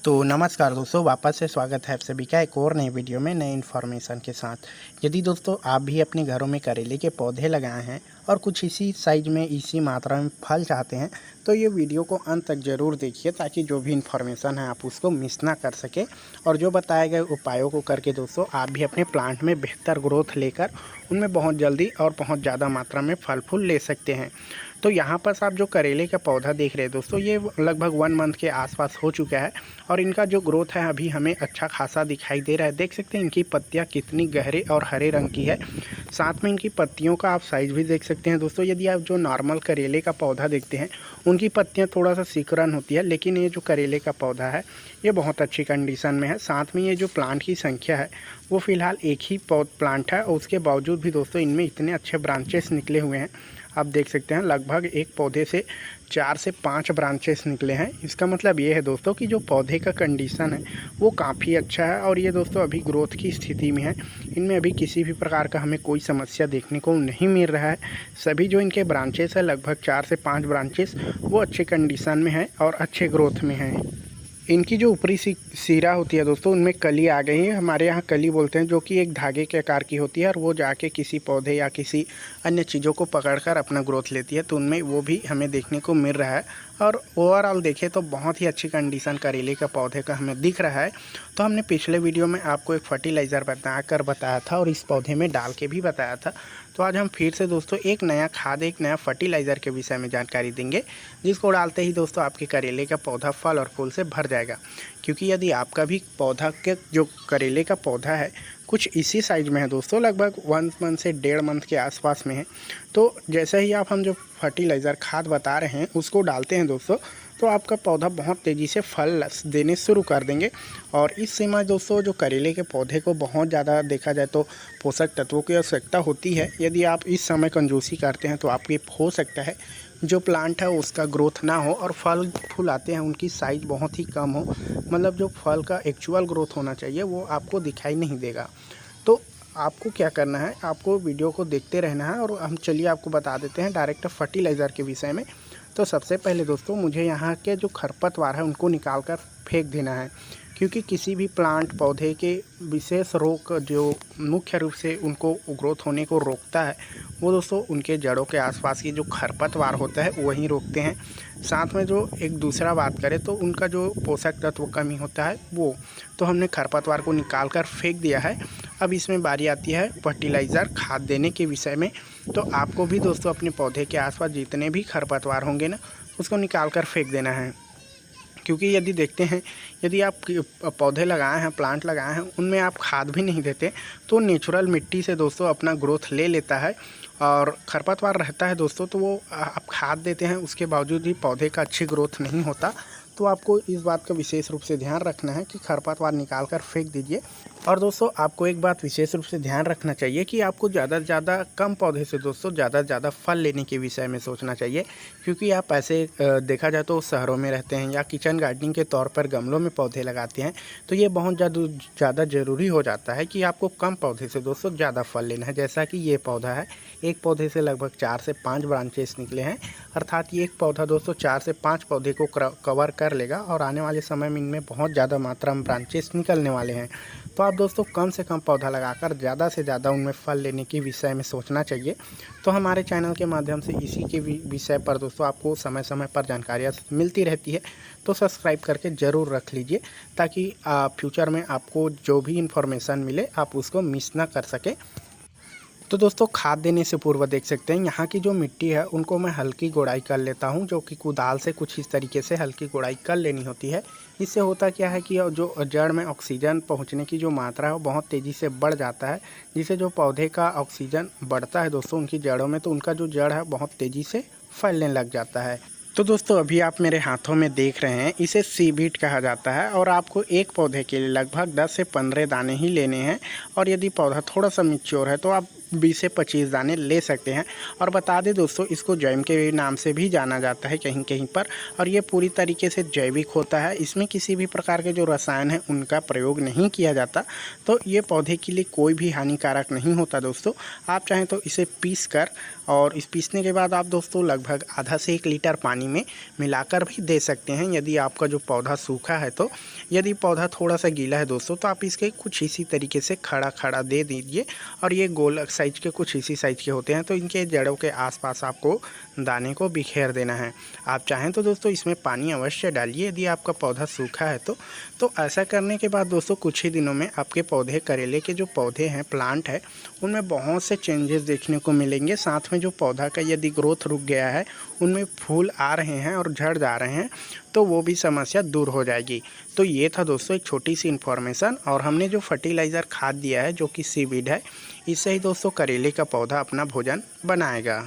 तो नमस्कार दोस्तों, वापस से स्वागत है आप सभी का एक और नई वीडियो में नए इन्फॉर्मेशन के साथ। यदि दोस्तों आप भी अपने घरों में करेले के पौधे लगाए हैं और कुछ इसी साइज में इसी मात्रा में फल चाहते हैं तो ये वीडियो को अंत तक ज़रूर देखिए ताकि जो भी इन्फॉर्मेशन है आप उसको मिस ना कर सके और जो बताए गए उपायों को करके दोस्तों आप भी अपने प्लांट में बेहतर ग्रोथ लेकर उनमें बहुत जल्दी और बहुत ज़्यादा मात्रा में फल फूल ले सकते हैं। तो यहाँ पर आप जो करेले का पौधा देख रहे हैं दोस्तों, ये लगभग 1 मंथ के आसपास हो चुका है और इनका जो ग्रोथ है अभी हमें अच्छा खासा दिखाई दे रहा है। देख सकते हैं इनकी पत्तियाँ कितनी गहरे और हरे रंग की है। साथ में इनकी पत्तियों का आप साइज़ भी देख सकते हैं दोस्तों। यदि आप जो नॉर्मल करेले का पौधा देखते हैं उनकी पत्तियाँ थोड़ा सा सिकुड़न होती है, लेकिन ये जो करेले का पौधा है ये बहुत अच्छी कंडीशन में है। साथ में ये जो प्लांट की संख्या है वो फ़िलहाल एक ही प्लांट है और उसके बावजूद भी दोस्तों इनमें इतने अच्छे ब्रांचेस निकले हुए हैं। आप देख सकते हैं लगभग एक पौधे से 4 से 5 ब्रांचेस निकले हैं। इसका मतलब ये है दोस्तों कि जो पौधे का कंडीशन है वो काफ़ी अच्छा है और ये दोस्तों अभी ग्रोथ की स्थिति में है। इनमें अभी किसी भी प्रकार का हमें कोई समस्या देखने को नहीं मिल रहा है। सभी जो इनके ब्रांचेस है लगभग 4 से 5 ब्रांचेस वो अच्छे कंडीशन में हैं और अच्छे ग्रोथ में हैं। इनकी जो ऊपरी सिरा होती है दोस्तों उनमें कली आ गई है। हमारे यहाँ कली बोलते हैं, जो कि एक धागे के आकार की होती है और वो जाके किसी पौधे या किसी अन्य चीज़ों को पकड़कर अपना ग्रोथ लेती है, तो उनमें वो भी हमें देखने को मिल रहा है। और ओवरऑल देखें तो बहुत ही अच्छी कंडीशन करेले का पौधे का हमें दिख रहा है। तो हमने पिछले वीडियो में आपको एक फर्टिलाइज़र बताया था और इस पौधे में डाल के भी बताया था। तो आज हम फिर से दोस्तों एक नया खाद, एक नया फर्टिलाइज़र के विषय में जानकारी देंगे, जिसको डालते ही दोस्तों आपके करेले का पौधा फल और फूल से भर जाएगा। क्योंकि यदि आपका भी पौधा के जो करेले का पौधा है कुछ इसी साइज में है दोस्तों, लगभग 1 मंथ से 1.5 मंथ के आसपास में है, तो जैसे ही हम जो फर्टिलाइज़र खाद बता रहे हैं उसको डालते हैं दोस्तों, तो आपका पौधा बहुत तेज़ी से फल देने शुरू कर देंगे। और इस समय दोस्तों जो करेले के पौधे को बहुत ज़्यादा देखा जाए तो पोषक तत्वों की आवश्यकता होती है। यदि आप इस समय कंजूसी करते हैं तो आपके हो सकता है जो प्लांट है उसका ग्रोथ ना हो और फल फूल आते हैं उनकी साइज़ बहुत ही कम हो, मतलब जो फल का एक्चुअल ग्रोथ होना चाहिए वो आपको दिखाई नहीं देगा। तो आपको क्या करना है, आपको वीडियो को देखते रहना है और हम चलिए आपको बता देते हैं डायरेक्ट फर्टिलाइज़र के विषय में। तो सबसे पहले दोस्तों मुझे यहाँ के जो खरपतवार है उनको निकाल कर फेंक देना है, क्योंकि किसी भी प्लांट पौधे के विशेष रोग जो मुख्य रूप से उनको ग्रोथ होने को रोकता है वो दोस्तों उनके जड़ों के आसपास की जो खरपतवार होता है वही रोकते हैं। साथ में जो एक दूसरा बात करें तो उनका जो पोषक तत्व कमी होता है वो, तो हमने खरपतवार को निकाल कर फेंक दिया है। अब इसमें बारी आती है फर्टिलाइज़र खाद देने के विषय में। तो आपको भी दोस्तों अपने पौधे के आसपास जितने भी खरपतवार होंगे ना उसको निकाल कर फेंक देना है। क्योंकि यदि देखते हैं यदि आप पौधे लगाए हैं, प्लांट लगाए हैं, उनमें आप खाद भी नहीं देते तो नेचुरल मिट्टी से दोस्तों अपना ग्रोथ ले लेता है और खरपतवार रहता है दोस्तों, तो वो आप खाद देते हैं उसके बावजूद भी पौधे का अच्छी ग्रोथ नहीं होता। तो आपको इस बात का विशेष रूप से ध्यान रखना है कि खरपतवार निकाल कर फेंक दीजिए। और दोस्तों आपको एक बात विशेष रूप से ध्यान रखना चाहिए कि आपको ज़्यादा से ज़्यादा कम पौधे से दोस्तों ज़्यादा से ज़्यादा फल लेने के विषय में सोचना चाहिए। क्योंकि आप ऐसे देखा जाए तो शहरों में रहते हैं या किचन गार्डनिंग के तौर पर गमलों में पौधे लगाते हैं, तो ये बहुत ज़्यादा ज़रूरी हो जाता है कि आपको कम पौधे से दोस्तों ज़्यादा फल लेना है। जैसा कि ये पौधा है, एक पौधे से लगभग 4 से 5 ब्रांचेस निकले हैं, अर्थात ये एक पौधा दोस्तों 4 से 5 पौधे को कवर कर लेगा और आने वाले समय में इनमें बहुत ज़्यादा मात्रा में ब्रांचेस निकलने वाले हैं। तो आप दोस्तों कम से कम पौधा लगाकर ज़्यादा से ज़्यादा उनमें फल लेने के विषय में सोचना चाहिए। तो हमारे चैनल के माध्यम से इसी के विषय पर दोस्तों आपको समय समय पर जानकारियाँ मिलती रहती है, तो सब्सक्राइब करके ज़रूर रख लीजिए ताकि फ्यूचर में आपको जो भी इन्फॉर्मेशन मिले आप उसको मिस ना कर सकें। तो दोस्तों खाद देने से पूर्व देख सकते हैं यहाँ की जो मिट्टी है उनको मैं हल्की गोड़ाई कर लेता हूँ, जो कि कुदाल से कुछ इस तरीके से हल्की गोड़ाई कर लेनी होती है। इससे होता क्या है कि जो जड़ में ऑक्सीजन पहुँचने की जो मात्रा है वो बहुत तेज़ी से बढ़ जाता है, जिससे जो पौधे का ऑक्सीजन बढ़ता है दोस्तों उनकी जड़ों में, तो उनका जो जड़ है बहुत तेज़ी से फैलने लग जाता है। तो दोस्तों अभी आप मेरे हाथों में देख रहे हैं, इसे सीबीट कहा जाता है और आपको एक पौधे के लिए लगभग 10 से 15 दाने ही लेने हैं। और यदि पौधा थोड़ा सा मैच्योर है तो आप 20 से 25 दाने ले सकते हैं। और बता दें दोस्तों, इसको जैम के नाम से भी जाना जाता है कहीं कहीं पर, और ये पूरी तरीके से जैविक होता है। इसमें किसी भी प्रकार के जो रसायन हैं उनका प्रयोग नहीं किया जाता, तो ये पौधे के लिए कोई भी हानिकारक नहीं होता दोस्तों। आप चाहें तो इसे पीस कर, और इस पीसने के बाद आप दोस्तों लगभग आधा से 1 लीटर पानी में मिलाकर भी दे सकते हैं यदि आपका जो पौधा सूखा है तो। यदि पौधा थोड़ा सा गीला है दोस्तों, तो आप इसके कुछ इसी तरीके से खड़ा खड़ा दे दीजिए। और ये गोल साइज के कुछ इसी साइज के होते हैं, तो इनके जड़ों के आसपास आपको दाने को बिखेर देना है। आप चाहें तो दोस्तों इसमें पानी अवश्य डालिए यदि आपका पौधा सूखा है तो ऐसा करने के बाद दोस्तों कुछ ही दिनों में आपके पौधे, करेले के जो पौधे हैं, प्लांट है, उनमें बहुत से चेंजेस देखने को मिलेंगे। साथ में जो पौधा का यदि ग्रोथ रुक गया है, उनमें फूल आ रहे हैं और झड़ जा रहे हैं, तो वो भी समस्या दूर हो जाएगी। तो ये था दोस्तों एक छोटी सी इन्फॉर्मेशन। और हमने जो फर्टिलाइज़र खाद दिया है जो कि सीवीड है, इससे ही दोस्तों करेले का पौधा अपना भोजन बनाएगा।